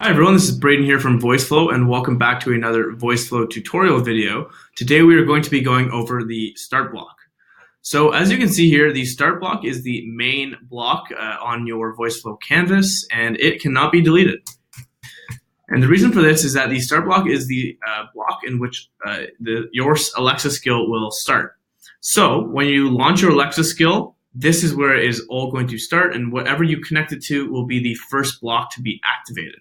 Hi everyone, this is Braden here from Voiceflow and welcome back to another Voiceflow tutorial video. Today we are going to be going over the start block. So as you can see here, the start block is the main block on your Voiceflow canvas and it cannot be deleted. And the reason for this is that the start block is the block in which your Alexa skill will start. So when you launch your Alexa skill, this is where it is all going to start, and whatever you connect it to will be the first block to be activated.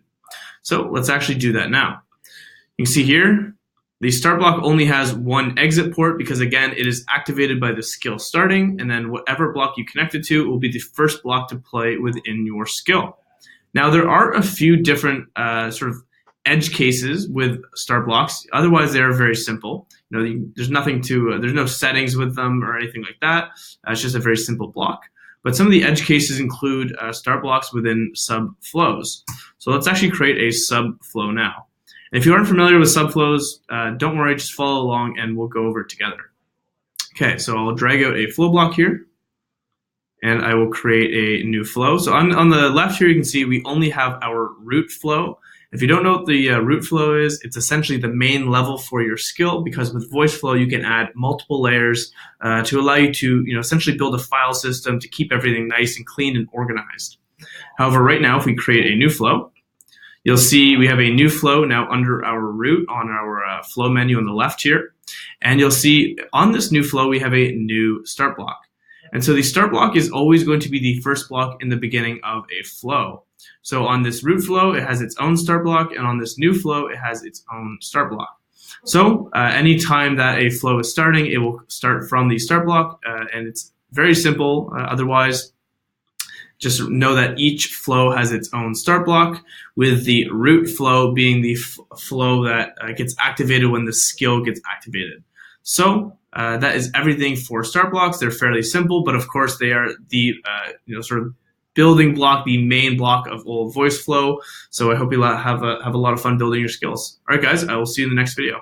So let's actually do that now. You can see here, the start block only has one exit port because again, it is activated by the skill starting, and then whatever block you connect it to will be the first block to play within your skill. Now there are a few different sort of edge cases with start blocks. Otherwise, they are very simple. There's nothing to, there's no settings with them or anything like that. It's just a very simple block. But some of the edge cases include start blocks within subflows. So let's actually create a subflow now. And if you aren't familiar with subflows, don't worry, just follow along and we'll go over it together. Okay, so I'll drag out a flow block here and I will create a new flow. So on the left here, you can see we only have our root flow. If you don't know what the root flow is, it's essentially the main level for your skill, because with Voiceflow you can add multiple layers to allow you to essentially build a file system to keep everything nice and clean and organized. However, right now if we create a new flow, you'll see we have a new flow now under our root on our flow menu on the left here. And you'll see on this new flow we have a new start block. And so the start block is always going to be the first block in the beginning of a flow. So on this root flow, it has its own start block, and on this new flow, it has its own start block. So anytime that a flow is starting, it will start from the start block, and it's very simple. Otherwise, just know that each flow has its own start block, with the root flow being the flow that gets activated when the skill gets activated. So that is everything for start blocks. They're fairly simple, but of course they are the sort of building block, the main block of all Voiceflow. So I hope you have a lot of fun building your skills. All right, guys, I will see you in the next video.